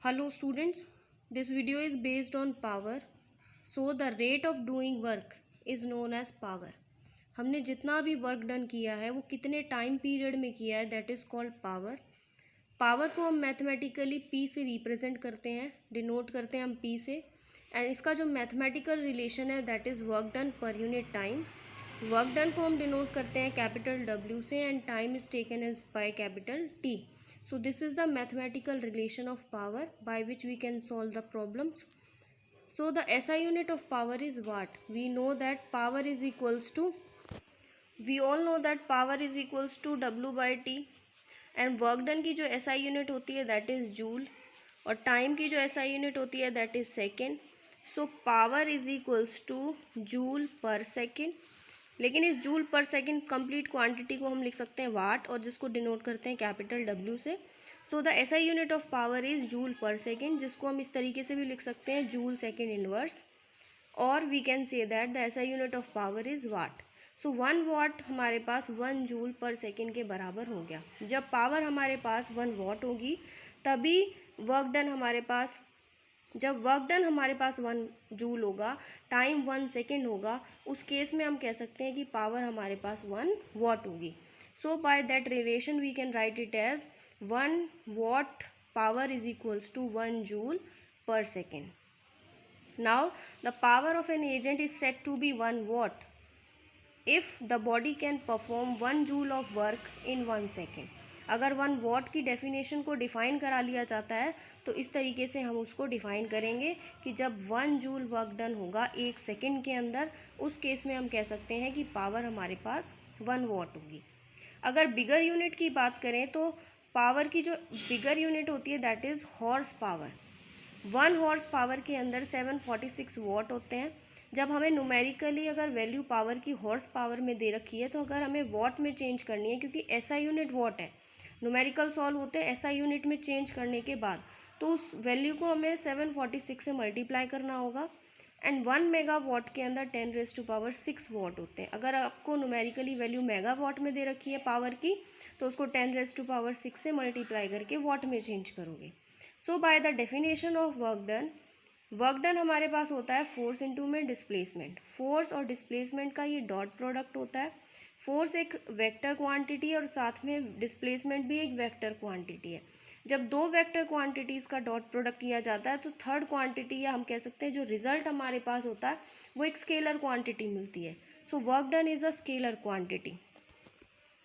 Hello students, this video is based on power. So the rate of doing work is known as power. हमने जितना भी work done किया है वो कितने टाइम पीरियड में किया है that is called power. Power को हम मैथमेटिकली पी से रिप्रेजेंट करते हैं, डिनोट करते हैं हम पी से. एंड इसका जो मैथमेटिकल रिलेशन है that is work done per unit time. Work done को हम डिनोट करते हैं कैपिटल डब्ल्यू से and time is taken as by capital T. So this is the mathematical relation of power by which we can solve the problems. So the SI unit of power is what? We know that power is equals to, we all know that power is equals to W by T. and work done की जो SI unit होती है that is joule और time की जो SI unit होती है that is second. So power is equals to joule per second. लेकिन इस joule per second complete quantity को हम लिख सकते हैं वाट और जिसको डिनोट करते हैं कैपिटल डब्ल्यू से. So the SI unit of power is joule per second, जिसको हम इस तरीके से भी लिख सकते हैं जूल सेकेंड इनवर्स, और we can say that the SI unit of power is watt. So 1 watt हमारे पास 1 जूल पर सेकेंड के बराबर हो गया. जब पावर हमारे पास 1 वाट होगी तभी वर्क डन हमारे पास, जब वर्क डन हमारे पास 1 जूल होगा, टाइम 1 सेकेंड होगा, उस केस में हम कह सकते हैं कि पावर हमारे पास 1 वाट होगी. So by that relation we can write it as 1 watt power is equals to 1 joule per second. Now the power of an agent is set to be 1 watt if the body can perform 1 joule of work in 1 second. अगर 1 वाट की definition को define करा लिया जाता है तो इस तरीके से हम उसको डिफ़ाइन करेंगे कि जब 1 जूल वर्क डन होगा 1 सेकेंड के अंदर, उस केस में हम कह सकते हैं कि पावर हमारे पास 1 वाट होगी. अगर बिगर यूनिट की बात करें तो पावर की जो बिगर यूनिट होती है that is horse power. 1 horse power के अंदर 746 वाट होते हैं. जब हमें न्यूमेरिकली अगर वैल्यू पावर की हॉर्स पावर में दे रखी है तो अगर हमें वाट में चेंज करनी है, क्योंकि एसआई यूनिट वाट है, न्यूमेरिकल सॉल्व होते हैं एसआई यूनिट में चेंज करने के बाद, तो उस वैल्यू को हमें 746 से मल्टीप्लाई करना होगा. एंड 1 मेगा वाट के अंदर 10⁻6 वाट होते हैं. अगर आपको न्यूमेरिकली वैल्यू मेगा वाट में दे रखी है पावर की तो उसको 10⁻6 से मल्टीप्लाई करके वाट में चेंज करोगे. So by the definition of work done हमारे पास होता है फोर्स इंटू में डिस्प्लेसमेंट. फोर्स और डिस्प्लेसमेंट का ये डॉट प्रोडक्ट होता है. फोर्स एक वेक्टर क्वांटिटी है और साथ में डिस्प्लेसमेंट भी एक वेक्टर क्वांटिटी है. जब दो वेक्टर क्वांटिटीज़ का डॉट प्रोडक्ट लिया जाता है तो थर्ड क्वांटिटी, या हम कह सकते हैं जो रिजल्ट हमारे पास होता है वो एक स्केलर क्वांटिटी मिलती है. So work done is a scalar quantity.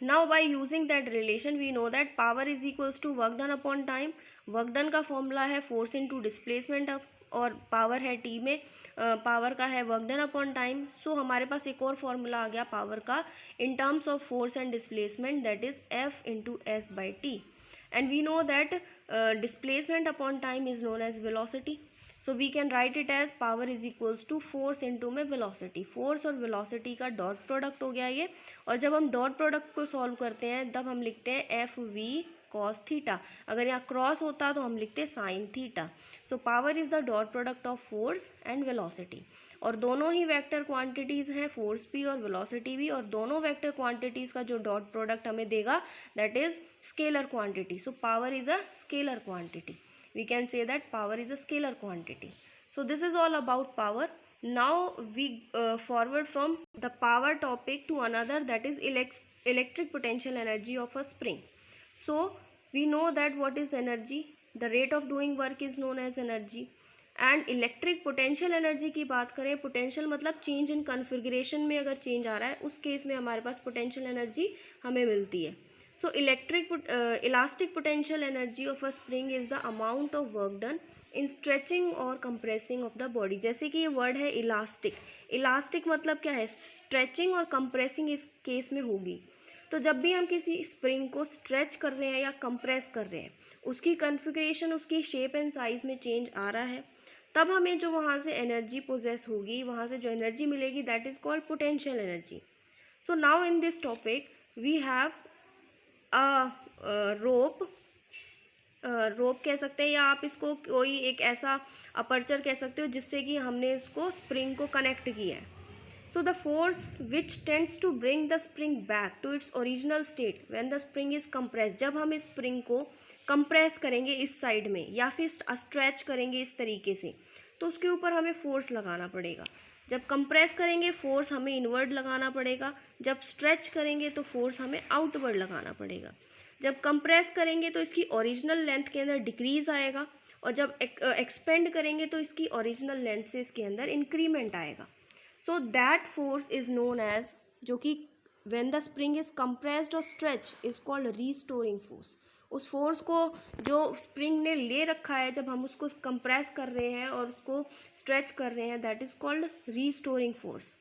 Now by using that relation we know that power is equals to work done upon time. Work done का फॉर्मूला है फोर्स इंटू डिस्प्लेसमेंट और power है T में, power का है work done upon time. So हमारे पास एक और फॉर्मूला आ गया पावर का in terms of force and displacement that is F into S by T. And we know that displacement upon time is known as velocity. So we can write it as power is equals to force into में velocity. force और velocity का dot product हो गया ये. और जब हम dot product को सॉल्व करते हैं तब हम लिखते हैं एफ वी कॉस थीटा. अगर यहाँ क्रॉस होता तो हम लिखते sine theta. So power is the dot product of force and velocity. और दोनों ही वेक्टर क्वांटिटीज़ हैं, फोर्स भी और वेलोसिटी भी, और दोनों वेक्टर क्वांटिटीज़ का जो डॉट प्रोडक्ट हमें देगा that is scalar quantity. So power is a scalar quantity. We can say that power is a scalar quantity. So this is all about power. Now we forward from the power topic to another, that is electric potential energy of a spring. So we know that what is energy, the rate of doing work is known as energy. And electric potential energy की बात करें, potential मतलब change in configuration में अगर change आ रहा है उस case में हमारे पास पोटेंशियल एनर्जी हमें मिलती है. So elastic potential energy of a spring is the amount of work done in stretching और कंप्रेसिंग ऑफ द बॉडी. जैसे कि ये वर्ड है इलास्टिक. इलास्टिक मतलब क्या है, स्ट्रेचिंग और कंप्रेसिंग इस केस में होगी. तो जब भी हम किसी स्प्रिंग को स्ट्रेच कर रहे हैं या कंप्रेस कर रहे हैं, उसकी कन्फिग्रेशन, उसकी शेप एंड साइज़ में चेंज आ रहा है, तब हमें जो वहाँ से एनर्जी पोजेस होगी, वहाँ से जो एनर्जी मिलेगी that is called potential energy. So now in this topic we have a rope कह सकते हैं, या आप इसको कोई एक ऐसा अपर्चर कह सकते हो जिससे कि हमने इसको स्प्रिंग को कनेक्ट किया है. So the force which tends to bring the spring back to its original state when the spring is compressed, जब हम इस स्प्रिंग को कंप्रेस करेंगे इस साइड में या फिर स्ट्रेच करेंगे इस तरीके से, तो उसके ऊपर हमें फोर्स लगाना पड़ेगा। जब कंप्रेस करेंगे फोर्स हमें इनवर्ड लगाना पड़ेगा, जब स्ट्रेच करेंगे तो फोर्स हमें आउटवर्ड लगाना पड़ेगा। जब कंप्रेस करेंगे तो इसकी ओरिजिनल लेंथ के अंदर डिक्रीज आएगा, और जब एक्सपेंड करेंगे तो इसकी ओरिजिनल लेंथ से इसके अंदर इंक्रीमेंट आएगा। So that force is known as, जो कि when the spring is compressed और stretch is called restoring force. उस फोर्स को जो स्प्रिंग ने ले रखा है, जब हम उसको कंप्रेस कर रहे हैं और उसको स्ट्रेच कर रहे हैं, that is called restoring force.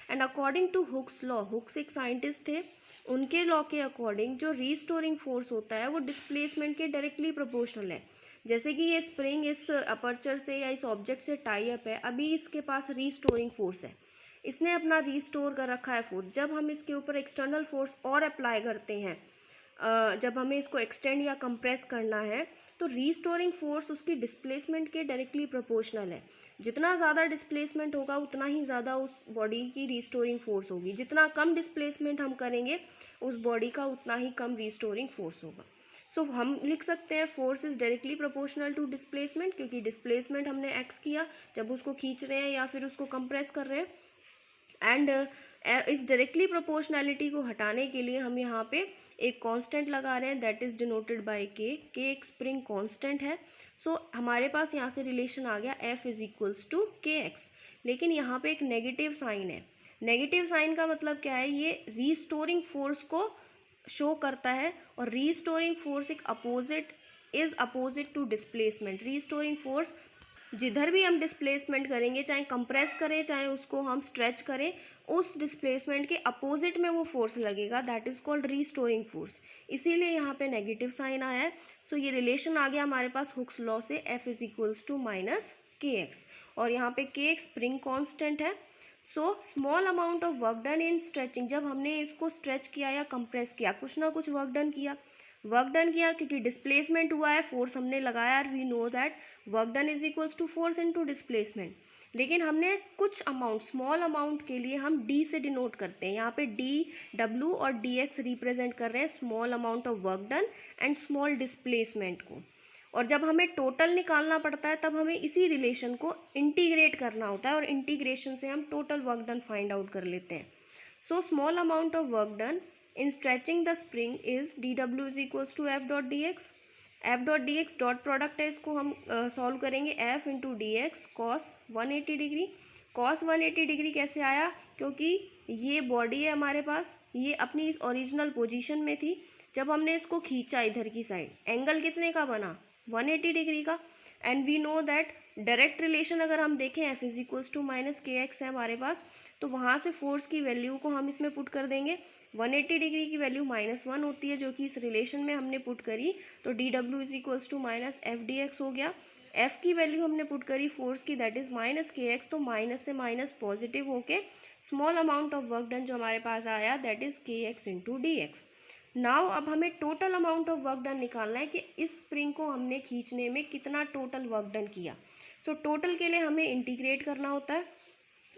And according to Hooke's law, Hooke's एक साइंटिस्ट थे, उनके लॉ के अकॉर्डिंग जो रीस्टोरिंग फोर्स होता है वो डिस्प्लेसमेंट के डायरेक्टली प्रोपोर्शनल है। जैसे कि ये स्प्रिंग इस अपर्चर से या इस ऑब्जेक्ट से टाई अप है, अभी इसके पास रीस्टोरिंग फोर्स है, इसने अपना रीस्टोर कर रखा है फोर्स। जब हम इसके ऊपर एक्सटर्नल फोर्स और अप्लाई करते हैं, जब हमें इसको एक्सटेंड या कंप्रेस करना है, तो रीस्टोरिंग फोर्स उसकी डिस्प्लेसमेंट के डायरेक्टली प्रोपोर्शनल है। जितना ज़्यादा डिस्प्लेसमेंट होगा उतना ही ज़्यादा उस बॉडी की रीस्टोरिंग फोर्स होगी, जितना कम डिस्प्लेसमेंट हम करेंगे उस बॉडी का उतना ही कम रीस्टोरिंग फोर्स होगा। सो हम लिख सकते हैं force is directly proportional to displacement, क्योंकि डिस्प्लेसमेंट हमने एक्स किया जब उसको खींच रहे हैं या फिर उसको कंप्रेस कर रहे हैं। एंड इस डायरेक्टली प्रोपोर्शनैलिटी को हटाने के लिए हम यहाँ पे एक कांस्टेंट लगा रहे हैं, दैट इज डिनोटेड बाय के। के एक स्प्रिंग कांस्टेंट है। सो हमारे पास यहाँ से रिलेशन आ गया F is equals to K x. लेकिन यहाँ पे एक नेगेटिव साइन है। नेगेटिव साइन का मतलब क्या है, ये रीस्टोरिंग फोर्स को शो करता है, और रीस्टोरिंग फोर्स एक opposite to displacement. Restoring force जिधर भी हम डिस्प्लेसमेंट करेंगे, चाहे कंप्रेस करें चाहे उसको हम स्ट्रेच करें, उस डिस्प्लेसमेंट के अपोजिट में वो फोर्स लगेगा, that is called restoring force. इसीलिए यहाँ पे नेगेटिव साइन आया है। सो ये रिलेशन आ गया हमारे पास हुक्स लॉ से, F is equals to minus K X, और यहाँ पे के एक स्प्रिंग कॉन्स्टेंट है। So small amount of work done in stretching, जब हमने इसको स्ट्रेच किया या कंप्रेस किया, कुछ ना कुछ वर्क डन किया क्योंकि डिस्प्लेसमेंट हुआ है, फोर्स हमने लगाया, we know that work done is equals to force into displacement. लेकिन हमने कुछ अमाउंट, स्मॉल अमाउंट के लिए हम डी से डिनोट करते हैं। यहाँ पे डी डब्ल्यू और डी एक्स रिप्रेजेंट कर रहे हैं small amount of work done and small displacement को। और जब हमें टोटल निकालना पड़ता है तब हमें इसी रिलेशन को इंटीग्रेट करना होता है, और इंटीग्रेशन से हम total work done find out कर लेते हैं। So small amount of work done in stretching the spring is D W is equals to F dot D X. F dot D X dot product है, इसको हम solve करेंगे, F into D X cos 180 degree. Cos 180 degree कैसे आया, क्योंकि ये body है हमारे पास, ये अपनी इस ओरिजिनल पोजीशन में थी, जब हमने इसको खींचा इधर की साइड, एंगल कितने का बना, 180 डिग्री का। And we know that direct relation अगर हम देखें, F is equals to minus K X है हमारे पास, तो वहाँ से फोर्स की वैल्यू को हम इसमें पुट कर देंगे। 180 डिग्री की वैल्यू -1 होती है, जो कि इस रिलेशन में हमने पुट करी, तो D W is equals to minus F D X हो गया। एफ की वैल्यू हमने पुट करी फोर्स की, that is minus K x, तो माइनस से माइनस पॉजिटिव होके small amount of work done जो हमारे पास आया, दैट इज के x into D x. Now अब हमें total amount of work done निकालना है कि इस स्प्रिंग को हमने खींचने में कितना टोटल वर्क डन किया। सो टोटल के लिए हमें इंटीग्रेट करना होता है।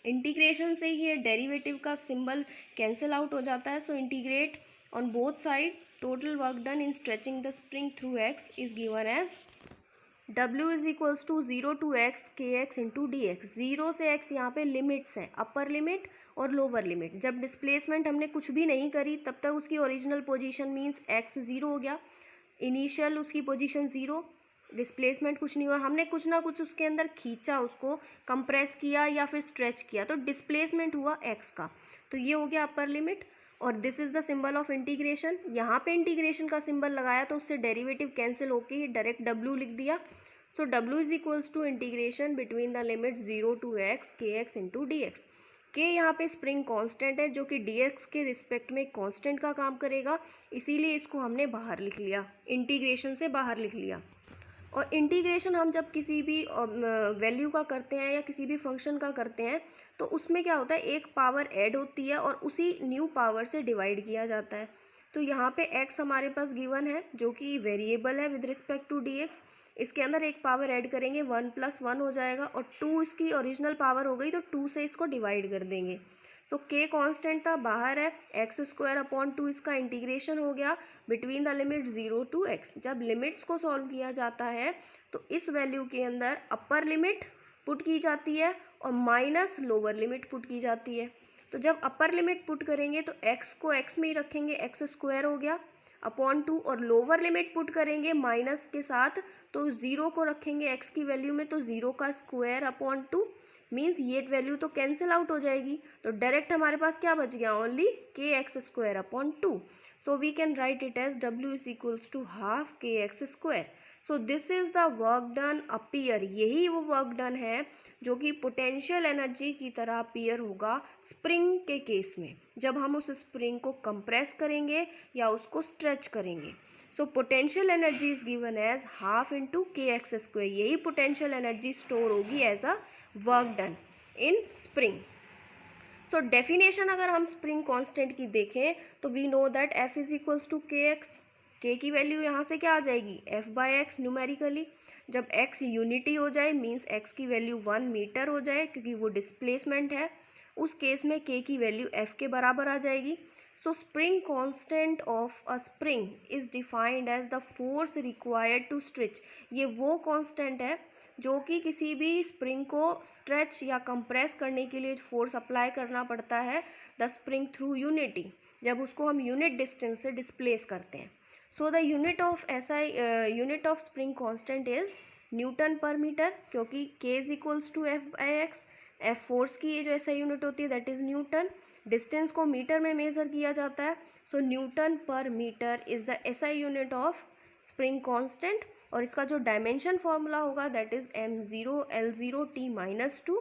इंटीग्रेशन से ये डेरिवेटिव का सिंबल कैंसिल आउट हो जाता है। So integrate on both side, total work done in stretching the spring through x is given as W is equals to 0 to x k x into D x. 0 से x यहाँ पे limits हैं, upper limit और lower limit. जब displacement हमने कुछ भी नहीं करी तब तक उसकी ओरिजिनल पोजीशन मींस x 0 हो गया, इनिशियल उसकी पोजीशन 0, डिस्प्लेसमेंट कुछ नहीं हुआ, हमने कुछ ना कुछ उसके अंदर खींचा, उसको कंप्रेस किया या फिर स्ट्रेच किया, तो डिस्प्लेसमेंट हुआ x का, तो ये हो गया अपर लिमिट। और this is the symbol of integration. यहाँ पे इंटीग्रेशन का सिंबल लगाया तो उससे डेरिवेटिव कैंसिल होके ही डायरेक्ट w लिख दिया। So w is equals to integration between the limit 0 to x K x into D X. K यहाँ पे स्प्रिंग कांस्टेंट है, जो कि डी एक्स के रिस्पेक्ट में कांस्टेंट का काम करेगा, इसीलिए इसको हमने बाहर लिख लिया, इंटीग्रेशन से बाहर लिख लिया। और इंटीग्रेशन हम जब किसी भी वैल्यू का करते हैं या किसी भी फंक्शन का करते हैं, तो उसमें क्या होता है, एक पावर ऐड होती है और उसी न्यू पावर से डिवाइड किया जाता है। तो यहाँ पे x हमारे पास गिवन है, जो कि वेरिएबल है विद रिस्पेक्ट टू dx। इसके अंदर एक पावर ऐड करेंगे, 1 + 1 हो जाएगा, और 2 इसकी ओरिजिनल पावर हो गई, तो 2 से इसको डिवाइड कर देंगे। सो के कांस्टेंट था, बाहर है, एक्स स्क्वायर अपॉन 2 इसका इंटीग्रेशन हो गया between the limit 0 to X. जब लिमिट्स को सॉल्व किया जाता है तो इस वैल्यू के अंदर अपर लिमिट पुट की जाती है और माइनस लोअर लिमिट पुट की जाती है। तो जब अपर लिमिट पुट करेंगे तो एक्स को एक्स में ही रखेंगे, एक्स स्क्वायर हो गया अपॉन 2, और लोअर लिमिट पुट करेंगे माइनस के साथ तो 0 को रखेंगे एक्स की वैल्यू में, तो 0 का स्क्वायर अपॉन 2 मीन्स ये वैल्यू तो कैंसिल आउट हो जाएगी। तो डायरेक्ट हमारे पास क्या बच गया, only k x square upon 2। So we can write it as W is equals to half k x square. So this is the work done appear, यही वो वर्क डन है जो कि पोटेंशियल एनर्जी की तरह अपीयर होगा spring के case में, जब हम उस स्प्रिंग को कंप्रेस करेंगे या उसको स्ट्रेच करेंगे। So potential energy is given as half into K x square, यही पोटेंशियल एनर्जी स्टोर होगी as a work done in spring. So definition अगर हम स्प्रिंग कांस्टेंट की देखें तो we know that F is equals to K X. K की value यहाँ से क्या आ जाएगी, एफ बाई एक्स न्यूमेरिकली। जब एक्स यूनिटी हो जाए मीन्स एक्स की वैल्यू 1 मीटर हो जाए क्योंकि वो डिस्प्लेसमेंट है, उस केस में के की वैल्यू एफ के बराबर आ जाएगी। So spring constant of a spring is defined as the force required to stretch. ये वो कांस्टेंट है जो कि किसी भी स्प्रिंग को स्ट्रेच या कंप्रेस करने के लिए फोर्स अप्लाई करना पड़ता है द स्प्रिंग थ्रू यूनिटी, जब उसको हम यूनिट डिस्टेंस से डिस्प्लेस करते हैं। So the unit of spring constant is newton per metre, क्योंकि K is equals to F by X. F force की ये जो ऐसा यूनिट होती है दैट इज न्यूटन, डिस्टेंस को मीटर में मेजर किया जाता है। So newton per metre is the SI unit of spring constant, और इसका जो डायमेंशन फॉर्मूला होगा that is m0 l0 t minus 2,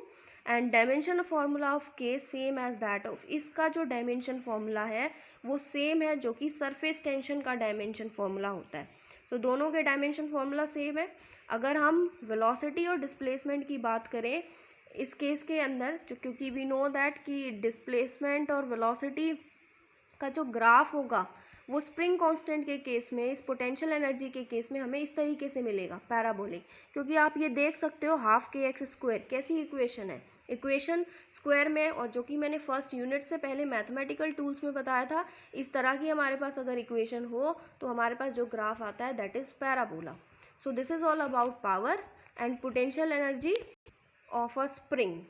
and dimension formula of के सेम एज दैट ऑफ, इसका जो डायमेंशन फॉर्मूला है वो सेम है जो कि सरफेस टेंशन का डायमेंशन फॉर्मूला होता है। सो दोनों के डायमेंशन फॉर्मूला सेम है। अगर हम वेलोसिटी और डिस्प्लेसमेंट की बात करें इस केस के अंदर, क्योंकि वी नो दैट कि डिस्प्लेसमेंट और वेलोसिटी का जो ग्राफ होगा वो स्प्रिंग कांस्टेंट के केस में, इस पोटेंशियल एनर्जी के केस में हमें इस तरीके से मिलेगा पैराबोलिक, क्योंकि आप ये देख सकते हो हाफ के एक्स स्क्वायर कैसी इक्वेशन है, इक्वेशन स्क्वायर में, और जो कि मैंने फर्स्ट यूनिट से पहले मैथमेटिकल टूल्स में बताया था, इस तरह की हमारे पास अगर इक्वेशन हो तो हमारे पास जो ग्राफ आता है that is parabola. So this is all about power and potential energy of a spring.